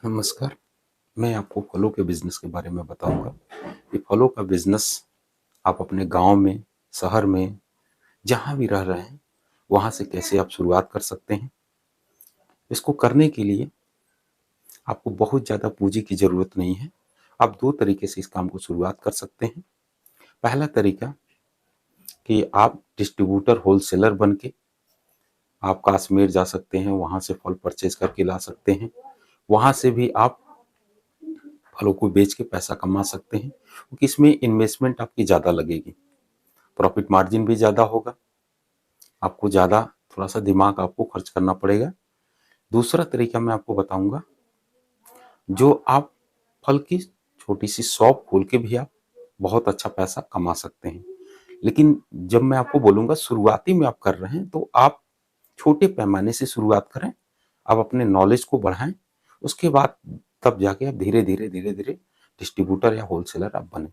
नमस्कार। मैं आपको फलों के बिज़नेस के बारे में बताऊँगा कि फलों का बिज़नेस आप अपने गाँव में, शहर में, जहाँ भी रह रहे हैं, वहाँ से कैसे आप शुरुआत कर सकते हैं। इसको करने के लिए आपको बहुत ज़्यादा पूँजी की ज़रूरत नहीं है। आप 2 तरीके से इस काम को शुरुआत कर सकते हैं। पहला तरीका कि आप डिस्ट्रीब्यूटर, होलसेलर बन के आप काश्मीर जा सकते हैं, वहाँ से फल परचेज़ करके ला सकते हैं। वहाँ से भी आप फलों को बेच के पैसा कमा सकते हैं, क्योंकि इसमें इन्वेस्टमेंट आपकी ज़्यादा लगेगी, प्रॉफिट मार्जिन भी ज़्यादा होगा, आपको ज़्यादा थोड़ा-सा दिमाग आपको खर्च करना पड़ेगा। दूसरा तरीका मैं आपको बताऊँगा, जो आप फल की छोटी-सी शॉप खोल के भी आप बहुत अच्छा पैसा कमा सकते हैं। लेकिन जब मैं आपको बोलूँगा शुरुआती में आप कर रहे हैं, तो आप छोटे पैमाने से शुरुआत करें, आप अपने नॉलेज को बढ़ाएँ, उसके बाद तब जाके आप धीरे-धीरे, धीरे-धीरे डिस्ट्रीब्यूटर या होलसेलर आप बनें।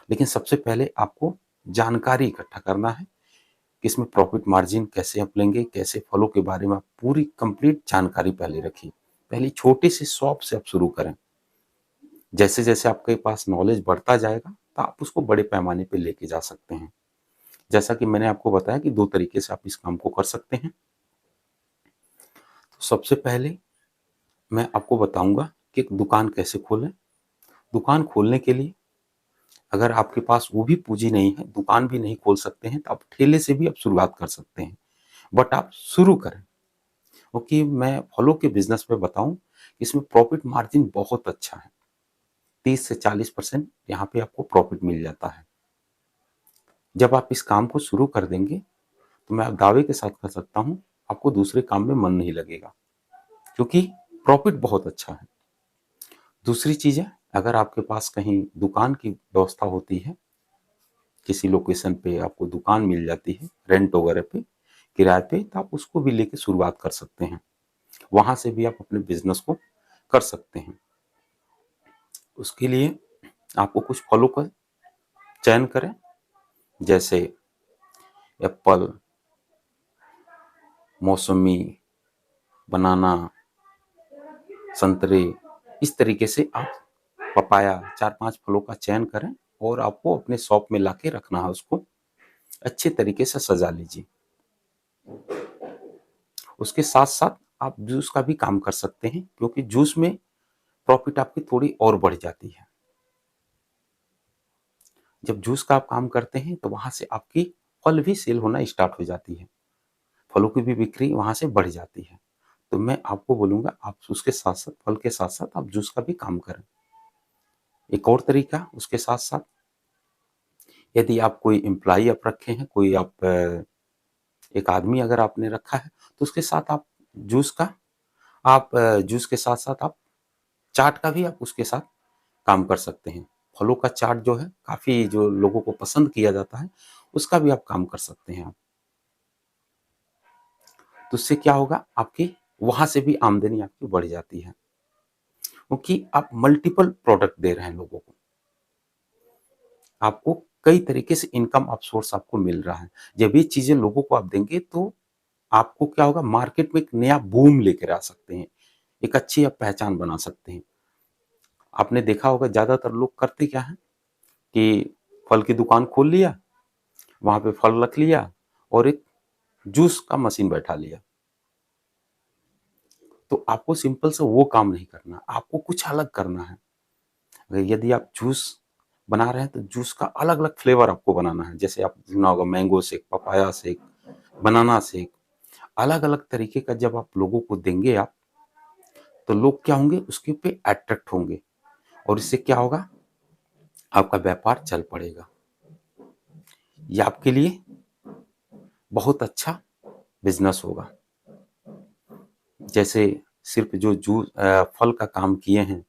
लेकिन सबसे पहले आपको जानकारी इकट्ठा करना है कि इसमें प्रॉफिट मार्जिन कैसे आप लेंगे, कैसे फलों के बारे में आप पूरी कंप्लीट जानकारी पहले रखिए। पहले छोटे से शॉप से आप शुरू करें। जैसे-जैसे आपके पास नॉलेज बढ़ता जाएगा, तो आप उसको बड़े पैमाने पे लेके जा सकते हैं। जैसा कि मैंने आपको बताया कि 2 तरीके से आप इस काम को कर सकते हैं। तो सबसे पहले मैं आपको बताऊँगा कि एक दुकान कैसे खोलें। दुकान खोलने के लिए अगर आपके पास वो भी पूँजी नहीं है, दुकान भी नहीं खोल सकते हैं, तो आप ठेले से भी आप शुरुआत कर सकते हैं। बट आप शुरू करें, क्योंकि मैं फलों के बिज़नेस में बताऊँ, इसमें प्रॉफ़िट मार्जिन बहुत अच्छा है। 30 से 40% यहाँ पे आपको प्रॉफ़िट मिल जाता है। जब आप इस काम को शुरू कर देंगे, तो मैं दावे के साथ कह सकता हूँ, आपको दूसरे काम में मन नहीं लगेगा, क्योंकि प्रॉफ़िट बहुत अच्छा है। दूसरी चीज़ है, अगर आपके पास कहीं दुकान की व्यवस्था होती है, किसी लोकेशन पे आपको दुकान मिल जाती है, रेंट वगैरह पे, किराए पे, तो आप उसको भी लेके शुरुआत कर सकते हैं। वहाँ से भी आप अपने बिज़नेस को कर सकते हैं। उसके लिए आपको कुछ फलों का चयन करें, जैसे एप्पल, मौसमी, बनाना, संतरे, इस तरीके से आप पपाया 4-5 फलों का चयन करें और आपको अपने शॉप में लाके रखना है उसको, अच्छे तरीके से सजा लीजिए। उसके साथ-साथ आप जूस का भी काम कर सकते हैं, क्योंकि जूस में प्रॉफ़िट आपकी थोड़ी और बढ़ जाती है। जब जूस का आप काम करते हैं, तो वहाँ से आपकी फल भी सेल होना स्टार्ट हो जाती है। फलों की भी बिक्री वहाँ से बढ़ जाती है। तो मैं आपको बोलूँगा, आप उसके साथ-साथ, फल के साथ-साथ आप जूस का भी काम करें। एक और तरीका उसके साथ-साथ, यदि आप कोई एम्प्लॉयी आप रखे हैं, कोई आप एक आदमी अगर आपने रखा है, तो उसके साथ आप जूस का जूस के साथ-साथ आप चाट का भी आप उसके साथ काम कर सकते हैं। फलों का चाट जो है, काफ़ी जो लोगों को पसंद किया जाता है, उसका भी आप काम कर सकते हैं आप। तो उससे क्या होगा, आपकी वहाँ से भी आमदनी आपकी बढ़ जाती है, क्योंकि आप मल्टीपल प्रोडक्ट दे रहे हैं लोगों को। आपको कई तरीके से इनकम आप सोर्स आपको मिल रहा है। जब ये चीज़ें लोगों को आप देंगे, तो आपको क्या होगा, मार्केट में एक नया बूम लेकर आ सकते हैं। एक अच्छी आप पहचान बना सकते हैं। आपने देखा होगा, ज़्यादातर लोग करते क्या हैं कि फल की दुकान खोल लिया, वहाँ पे फल रख लिया और एक जूस का मशीन बैठा लिया। तो आपको सिंपल से वो काम नहीं करना, आपको कुछ अलग करना है। अगर यदि आप जूस बना रहे हैं, तो जूस का अलग-अलग फ्लेवर आपको बनाना है। जैसे आप सुना होगा, mango shake, papaya shake, banana shake, अलग-अलग तरीके का जब आप लोगों को देंगे आप, तो लोग क्या होंगे, उसके पे अट्रैक्ट होंगे और इससे क्या होगा, आपका व्यापार चल पड़ेगा। ये आपके लिए बहुत अच्छा बिज़नेस होगा। जैसे सिर्फ़ जो फल का काम किए हैं,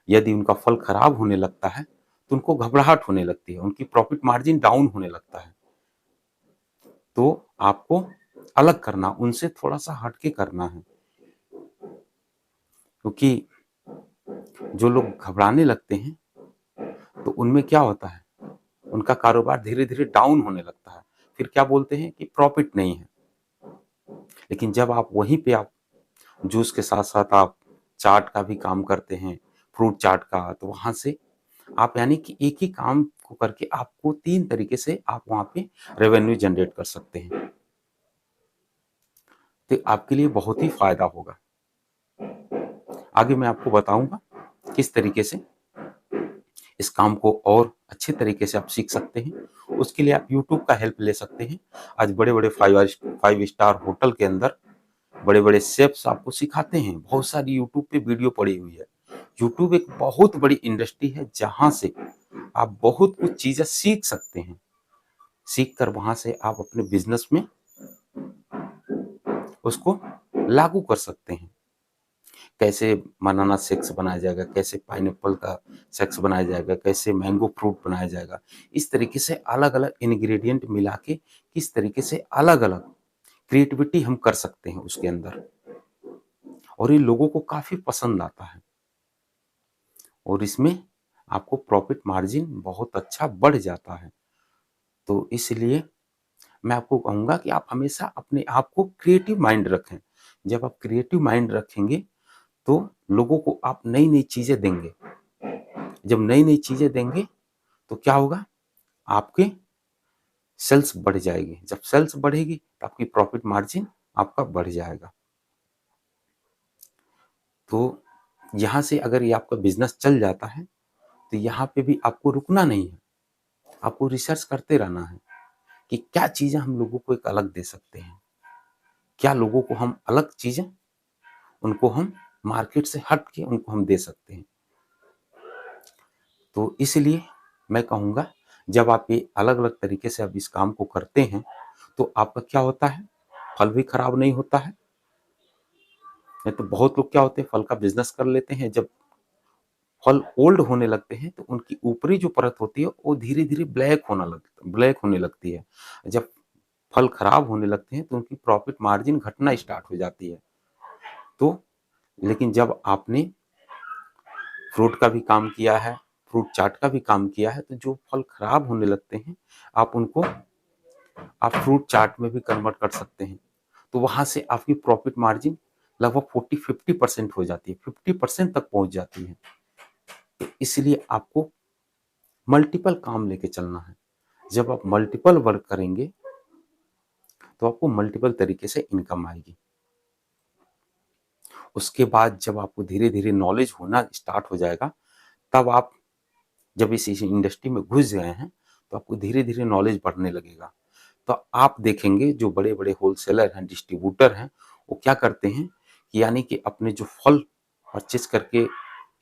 यदि उनका फल खराब होने लगता है, तो उनको घबराहट होने लगती है, उनकी प्रॉफ़िट मार्जिन डाउन होने लगता है। तो आपको अलग करना, उनसे थोड़ा-सा हट के करना है। क्योंकि जो लोग घबराने लगते हैं, तो उनमें क्या होता है, उनका कारोबार धीरे-धीरे डाउन होने लगता है। फिर क्या बोलते हैं कि प्रॉफ़िट नहीं है। लेकिन जब आप वहीं पे आप जूस के साथ-साथ आप चाट का भी काम करते हैं, फ्रूट चाट का, तो वहाँ से आप यानी कि एक ही काम को करके आपको 3 तरीके से आप वहाँ पे रेवेन्यू जनरेट कर सकते हैं। तो आपके लिए बहुत ही फ़ायदा होगा। आगे मैं आपको बताऊँगा किस तरीके से इस काम को और अच्छे तरीके से आप सीख सकते हैं। उसके लिए आप यूट्यूब का हेल्प ले सकते हैं। आज बड़े-बड़े 5 स्टार होटल के अंदर बड़े-बड़े शेफ्स आपको सिखाते हैं। बहुत सारी यूट्यूब पे वीडियो पड़ी हुई है। यूट्यूब एक बहुत बड़ी इंडस्ट्री है जहाँ से आप बहुत कुछ चीज़ें सीख सकते हैं। सीख कर वहाँ से आप अपने बिज़नेस में उसको लागू कर सकते हैं। कैसे बनाना शेक्स बनाया जाएगा, कैसे पाइनएप्पल का शेक्स बनाया जाएगा, कैसे मैंगो फ्रूट बनाया जाएगा। इस तरीके से अलग-अलग इंग्रेडिएंट मिला के किस तरीके से अलग-अलग क्रिएटिविटी हम कर सकते हैं उसके अंदर, और ये लोगों को काफ़ी पसंद आता है और इसमें आपको प्रॉफिट मार्जिन बहुत अच्छा बढ़ जाता है। तो इसलिए मैं आपको कहूँगा कि आप हमेशा अपने आप को क्रिएटिव माइंड रखें। जब आप क्रिएटिव माइंड रखेंगे तो लोगों को आप नई-नई चीज़ें देंगे। जब नई-नई चीज़ें देंगे तो क्या होगा? आपके सेल्स बढ़ जाएगी। जब सेल्स बढ़ेगी तो आपकी प्रॉफिट मार्जिन आपका बढ़ जाएगा। तो यहाँ से अगर ये आपका बिज़नेस चल जाता है तो यहाँ पे भी आपको रुकना नहीं है। आपको रिसर्च करते रहना है कि क्या चीज़ें हम लोगों को एक अलग दे सकते हैं। क्या लोगों को हम अलग चीज़ें उनको हम मार्केट से हट के उनको हम दे सकते हैं। तो इसलिए मैं कहूँगा जब आप ये अलग-अलग तरीके से आप इस काम को करते हैं तो आपका क्या होता है, फल भी खराब नहीं होता है। नहीं तो बहुत लोग क्या होते हैं, फल का बिज़नेस कर लेते हैं, जब फल ओल्ड होने लगते हैं तो उनकी ऊपरी जो परत होती है वो धीरे-धीरे ब्लैक होने लगती है। जब फल खराब होने लगते हैं तो उनकी प्रॉफिट मार्जिन घटना स्टार्ट हो जाती है। तो लेकिन जब आपने फ्रूट का भी काम किया है, फ्रूट चाट का भी काम किया है, तो जो फल खराब होने लगते हैं आप उनको आप फ्रूट चाट में भी कन्वर्ट कर सकते हैं। तो वहाँ से आपकी प्रॉफिट मार्जिन लगभग 40-50% हो जाती है, 50% तक पहुँच जाती है। तो इसलिए आपको मल्टीपल काम लेके चलना है। जब आप मल्टीपल वर्क करेंगे तो आपको मल्टीपल तरीके से इनकम आएगी। उसके बाद जब आपको धीरे-धीरे नॉलेज होना स्टार्ट हो जाएगा, तब आप जब इस इंडस्ट्री में घुस गए हैं, तो आपको धीरे-धीरे नॉलेज बढ़ने लगेगा। तो आप देखेंगे जो बड़े-बड़े होलसेलर हैं, डिस्ट्रीब्यूटर हैं, वो क्या करते हैं कि यानी कि अपने जो फल परचेज़ करके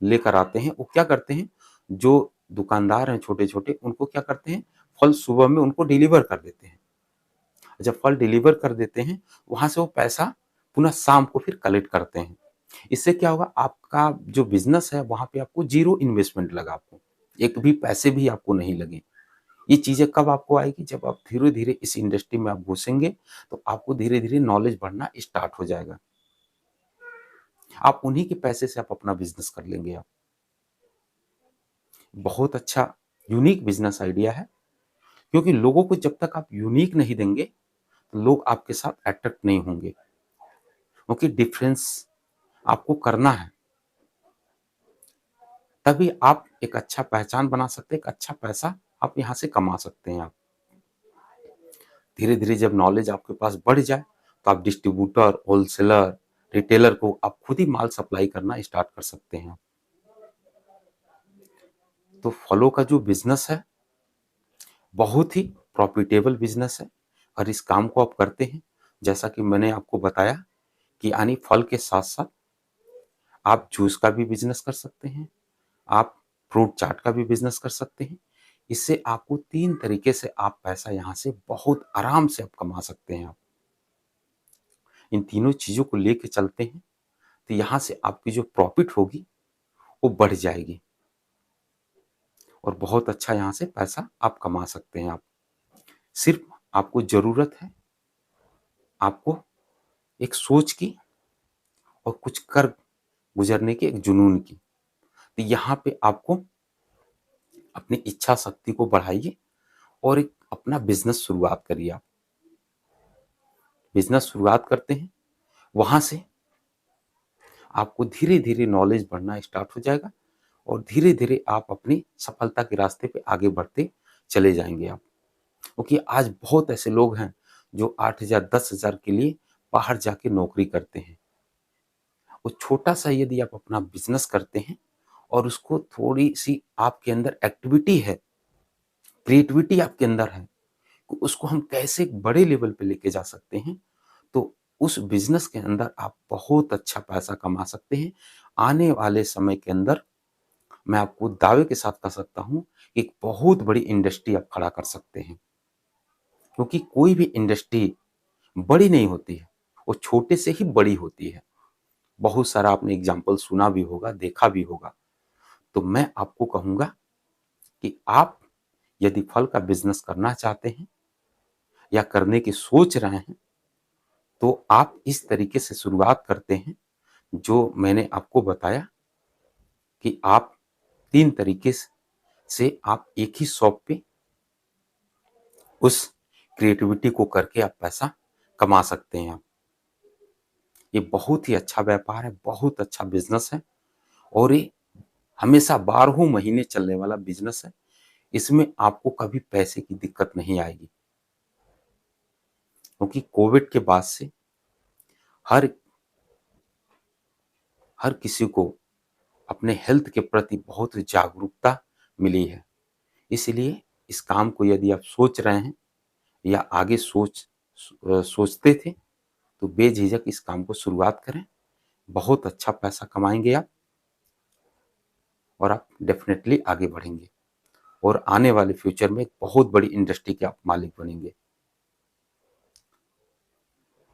लेकर आते हैं, वो क्या करते हैं, जो दुकानदार हैं छोटे-छोटे, उनको क्या करते हैं, फल सुबह में उनको डिलीवर कर देते हैं। जब फल डिलीवर कर देते हैं, वहाँ से वो पैसा पुनः शाम को फिर कलेक्ट करते हैं। इससे क्या होगा, आपका जो बिज़नेस है, वहाँ पे आपको ज़ीरो इन्वेस्टमेंट लगा आपको। एक भी पैसे भी आपको नहीं लगे। ये चीज़ें कब आपको आएगी, जब आप धीरे-धीरे इस इंडस्ट्री में आप घुसेंगे, तो आपको धीरे-धीरे नॉलेज बढ़ना स्टार्ट हो जाएगा। आप उन्हीं के पैसे से आप अपना बिज़नेस कर लेंगे आप। बहुत अच्छा यूनिक बिज़नेस आइडिया है, क्योंकि लोगों को जब तक आप यूनिक नहीं देंगे, तो लोग आपके साथ अट्रैक्ट नहीं होंगे। क्योंकि डिफरेंस आपको करना है, तभी आप एक अच्छा पहचान बना सकते हैं, एक अच्छा पैसा आप यहाँ से कमा सकते हैं आप। धीरे-धीरे जब नॉलेज आपके पास बढ़ जाए, तो आप डिस्ट्रीब्यूटर, होलसेलर, रिटेलर को आप खुद ही माल सप्लाई करना स्टार्ट कर सकते हैं। तो फलों का जो बिज़नेस है, बहुत ही प्रॉफिटेबल बिज़नेस है, और इस काम को आप करते हैं, जैसा कि मैंने आपको बताया कि यानी फल के साथ-साथ आप जूस का भी बिज़नेस कर सकते हैं, आप फ्रूट चाट का भी बिज़नेस कर सकते हैं। इससे आपको 3 तरीके से आप पैसा यहाँ से बहुत आराम से आप कमा सकते हैं आप। इन तीनों चीज़ों को लेके चलते हैं, तो यहाँ से आपकी जो प्रॉफ़िट होगी, वो बढ़ जाएगी और बहुत अच्छा यहाँ से पैसा आप कमा सकते हैं आप। सिर्फ़ आपको ज़रूरत है, आपको एक सोच की और कुछ कर गुज़रने की, एक जुनून की। तो यहाँ पे आपको अपनी इच्छा शक्ति को बढ़ाइए और एक अपना बिज़नेस शुरुआत करिए आप। बिज़नेस शुरुआत करते हैं, वहाँ से आपको धीरे धीरे नॉलेज बढ़ना स्टार्ट हो जाएगा और धीरे धीरे आप अपनी सफलता के रास्ते पे आगे बढ़ते चले जाएंगे आप। क्योंकि आज बहुत ऐसे लोग हैं जो 8,000 10,000 के लिए बाहर जाके नौकरी करते हैं। वो छोटा सा यदि आप अपना बिजनेस करते हैं और उसको थोड़ी सी आपके अंदर एक्टिविटी है, क्रिएटिविटी आपके अंदर है, तो उसको हम कैसे एक बड़े लेवल पे लेके जा सकते हैं, तो उस बिजनेस के अंदर आप बहुत अच्छा पैसा कमा सकते हैं। आने वाले समय के अंदर मैं आपको दावे के साथ कह सकता हूँ, एक बहुत बड़ी इंडस्ट्री आप खड़ा कर सकते हैं। क्योंकि कोई भी इंडस्ट्री बड़ी नहीं होती है, वो छोटे से ही बड़ी होती है। बहुत सारा आपने एग्जाम्पल सुना भी होगा, देखा भी होगा। तो मैं आपको कहूँगा कि आप यदि फल का बिजनेस करना चाहते हैं या करने की सोच रहे हैं, तो आप इस तरीके से शुरुआत करते हैं जो मैंने आपको बताया कि आप 3 तरीके से आप एक ही शॉप पे उस क्रिएटिविटी को करके आप पैसा कमा सकते हैं आप। ये बहुत ही अच्छा व्यापार है, बहुत अच्छा बिजनेस है और ये हमेशा 12 महीने चलने वाला बिजनेस है। इसमें आपको कभी पैसे की दिक्कत नहीं आएगी। क्योंकि कोविड के बाद से हर हर किसी को अपने हेल्थ के प्रति बहुत जागरूकता मिली है। इसलिए इस काम को यदि आप सोच रहे हैं या आगे सोचते थे, तो बेझिझक इस काम को शुरुआत करें। बहुत अच्छा पैसा कमाएंगे आप और आप डेफिनेटली आगे बढ़ेंगे और आने वाले फ्यूचर में एक बहुत बड़ी इंडस्ट्री के आप मालिक बनेंगे।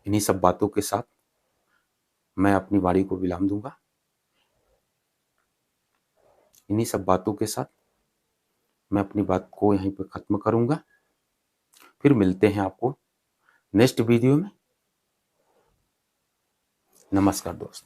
इन्हीं सब बातों के साथ मैं अपनी वाणी को विराम दूंगा। इन्हीं सब बातों के साथ मैं अपनी बात को यहीं पर खत्म करूंगा। फिर मिलते हैं आपको नेक्स्ट वीडियो में। नमस्कार दोस्त।